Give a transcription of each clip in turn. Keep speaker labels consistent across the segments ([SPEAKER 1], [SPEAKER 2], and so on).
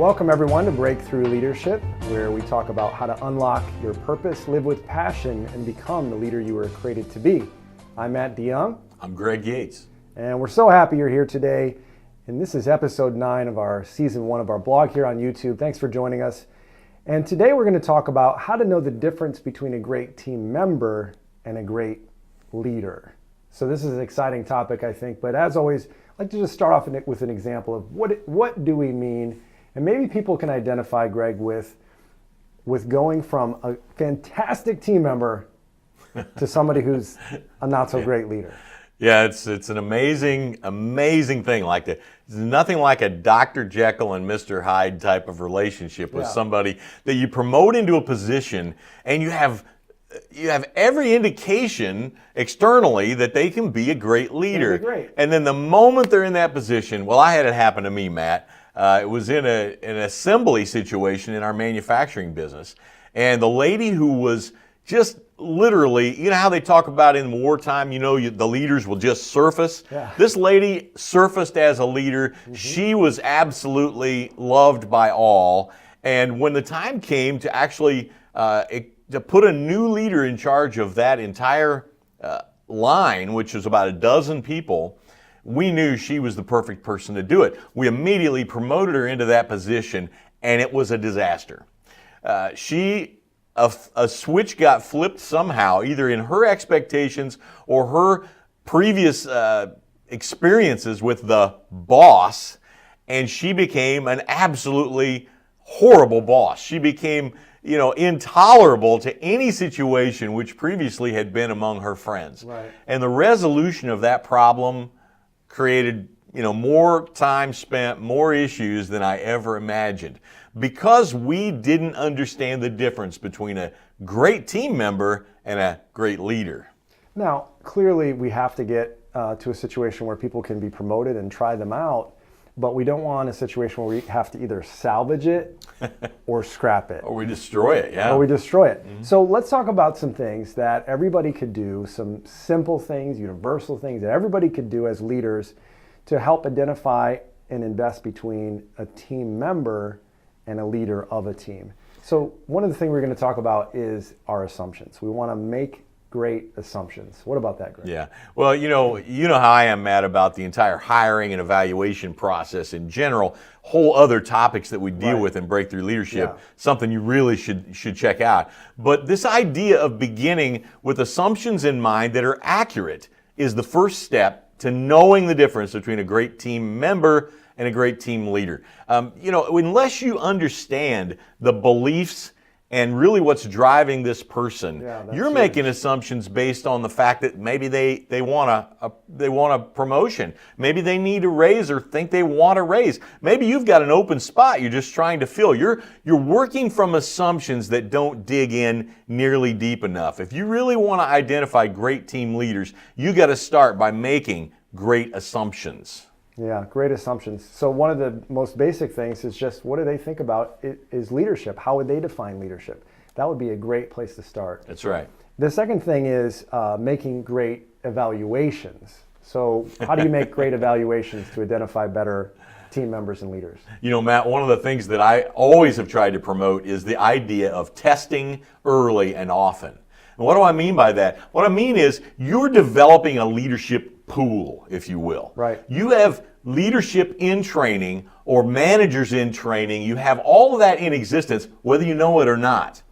[SPEAKER 1] Welcome everyone to Breakthrough Leadership, where we talk about how to unlock your purpose, live with passion, and become the leader you were created to be. I'm Matt DeYoung.
[SPEAKER 2] I'm Greg Yates.
[SPEAKER 1] And we're so happy you're here today. And this is episode 9 of our season 1 of our blog here on YouTube. Thanks for joining us. And today we're going to talk about how to know the difference between a great team member and a great leader. So this is an exciting topic, I think. But as always, I'd like to just start off with an example of what do we mean. And maybe people can identify, Greg, with going from a fantastic team member to somebody who's a not so great leader.
[SPEAKER 2] Yeah, it's an amazing thing. There's nothing like a Dr. Jekyll and Mr Hyde type of relationship with somebody that you promote into a position, and you have every indication externally that they can be a great leader.
[SPEAKER 1] Great.
[SPEAKER 2] And then the moment they're in that position, well, I had it happen to me, Matt. It was in an assembly situation in our manufacturing business. And the lady who was just literally, you know how they talk about in wartime, the leaders will just surface?
[SPEAKER 1] Yeah.
[SPEAKER 2] This lady surfaced as a leader. Mm-hmm. She was absolutely loved by all. And when the time came to actually to put a new leader in charge of that entire line, which was about a dozen people, we knew she was the perfect person to do it. We immediately promoted her into that position, and it was a disaster. A switch got flipped somehow, either in her expectations or her previous experiences with the boss, and she became an absolutely horrible boss. She became, intolerable to any situation which previously had been among her friends.
[SPEAKER 1] Right.
[SPEAKER 2] And the resolution of that problem created, more time spent, more issues than I ever imagined, because we didn't understand the difference between a great team member and a great leader. Now,
[SPEAKER 1] Clearly, we have to get to a situation where people can be promoted and try them out, but we don't want a situation where we have to either salvage it or scrap it.
[SPEAKER 2] Or we destroy it, yeah.
[SPEAKER 1] Or we destroy it. Mm-hmm. So let's talk about some things that everybody could do, some simple things, universal things that everybody could do as leaders to help identify and invest between a team member and a leader of a team. So one of the things we're going to talk about is our assumptions. We want to make great assumptions. What about that, Greg?
[SPEAKER 2] Yeah. Well, you know how I am, Matt, about the entire hiring and evaluation process in general. Whole other topics that we deal with in Breakthrough Leadership, something you really should check out. But this idea of beginning with assumptions in mind that are accurate is the first step to knowing the difference between a great team member and a great team leader. Unless you understand the beliefs and really what's driving this person, you're making assumptions based on the fact that maybe they want a promotion. Maybe they need a raise or think they want a raise. Maybe you've got an open spot you're just trying to fill. You're working from assumptions that don't dig in nearly deep enough. If you really want to identify great team leaders, you got to start by making great assumptions.
[SPEAKER 1] Yeah, great assumptions. So one of the most basic things is just what do they think about is leadership? How would they define leadership? That would be a great place to start.
[SPEAKER 2] That's right.
[SPEAKER 1] The second thing is making great evaluations. So how do you make great evaluations to identify better team members and leaders?
[SPEAKER 2] Matt, one of the things that I always have tried to promote is the idea of testing early and often. And what do I mean by that? What I mean is you're developing a leadership pool, if you will.
[SPEAKER 1] Right.
[SPEAKER 2] You have leadership in training or managers in training. You have all of that in existence, whether you know it or not.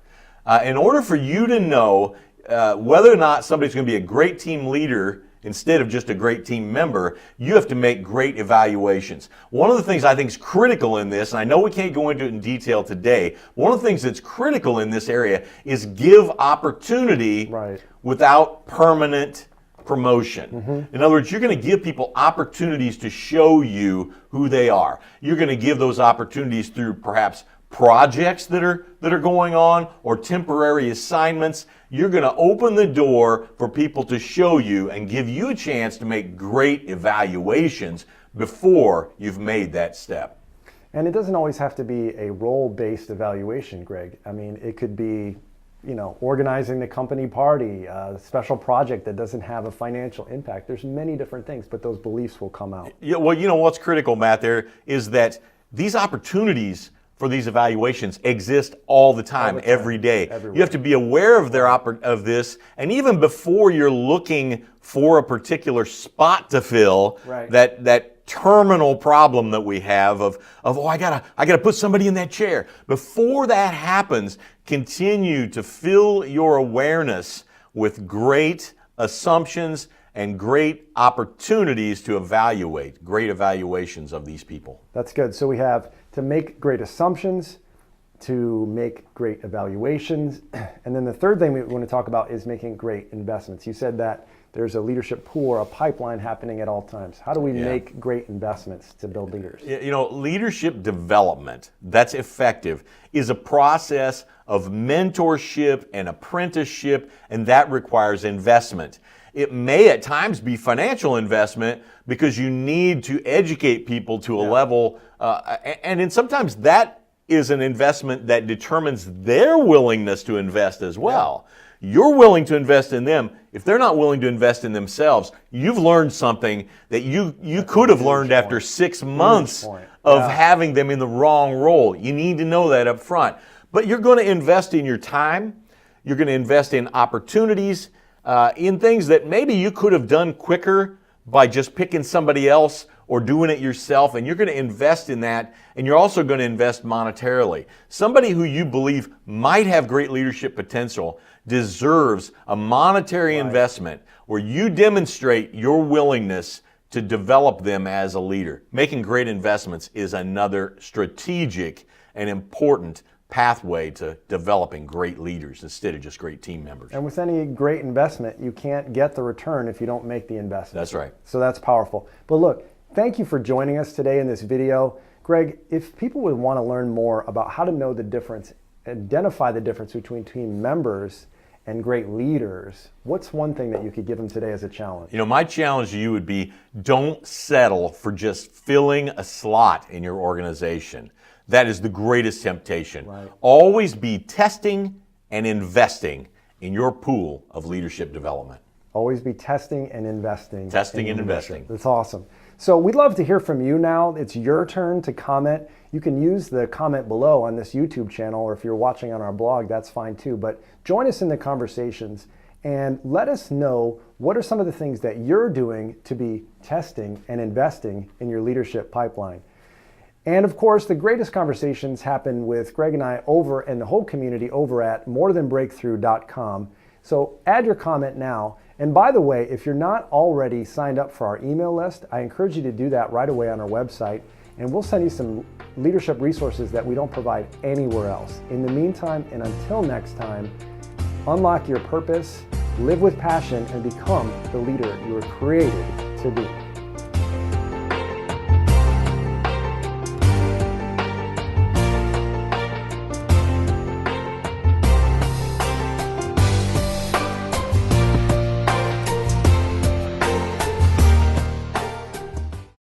[SPEAKER 2] In order for you to know whether or not somebody's going to be a great team leader instead of just a great team member, you have to make great evaluations. One of the things I think is critical in this, and I know we can't go into it in detail today, one of the things that's critical in this area is give opportunity without permanent promotion. Mm-hmm. In other words, you're going to give people opportunities to show you who they are. You're going to give those opportunities through perhaps projects that are going on or temporary assignments. You're going to open the door for people to show you and give you a chance to make great evaluations before you've made that step.
[SPEAKER 1] And it doesn't always have to be a role-based evaluation, Greg. I mean, it could be, organizing the company party, a special project that doesn't have a financial impact. There's many different things, but those beliefs will come out.
[SPEAKER 2] Yeah, well, what's critical, Matt, there is that these opportunities for these evaluations exist all the time, every day.
[SPEAKER 1] Everywhere.
[SPEAKER 2] You have to be aware of of this, and even before you're looking for a particular spot to fill, that terminal problem that we have of oh, I gotta put somebody in that chair. Before that happens, continue to fill your awareness with great assumptions and great opportunities to evaluate, great evaluations of these people.
[SPEAKER 1] That's good. So we have to make great assumptions, to make great evaluations, and then the third thing we want to talk about is making great investments. You said that there's a leadership pool or a pipeline happening at all times. How do we make great investments to build leaders?
[SPEAKER 2] You know, leadership development that's effective is a process of mentorship and apprenticeship, and that requires investment. It may at times be financial investment because you need to educate people to a level, and then sometimes that is an investment that determines their willingness to invest as well. You're willing to invest in them. If they're not willing to invest in themselves, you've learned something that you could have learned after 6 months of having them in the wrong role. You need to know that up front. But you're going to invest in your time. You're going to invest in opportunities, in things that maybe you could have done quicker by just picking somebody else or doing it yourself, and you're going to invest in that, and you're also going to invest monetarily. Somebody who you believe might have great leadership potential deserves a monetary investment where you demonstrate your willingness to develop them as a leader. Making great investments is another strategic and important pathway to developing great leaders instead of just great team members.
[SPEAKER 1] And with any great investment, you can't get the return if you don't make the investment.
[SPEAKER 2] That's right.
[SPEAKER 1] So that's powerful. But look, thank you for joining us today in this video. Greg, if people would want to learn more about how to know the difference, identify the difference between team members and great leaders, what's one thing that you could give them today as a challenge?
[SPEAKER 2] You know, my challenge to you would be, don't settle for just filling a slot in your organization. That is the greatest temptation. Always be testing and investing in your pool of leadership development.
[SPEAKER 1] Always be testing and investing.
[SPEAKER 2] Testing and investing.
[SPEAKER 1] That's awesome. So we'd love to hear from you now. It's your turn to comment. You can use the comment below on this YouTube channel, or if you're watching on our blog, that's fine too. But join us in the conversations and let us know what are some of the things that you're doing to be testing and investing in your leadership pipeline. And of course, the greatest conversations happen with Greg and I over, and the whole community over at morethanbreakthrough.com. So add your comment now. And by the way, if you're not already signed up for our email list, I encourage you to do that right away on our website, and we'll send you some leadership resources that we don't provide anywhere else. In the meantime, and until next time, unlock your purpose, live with passion, and become the leader you were created to be.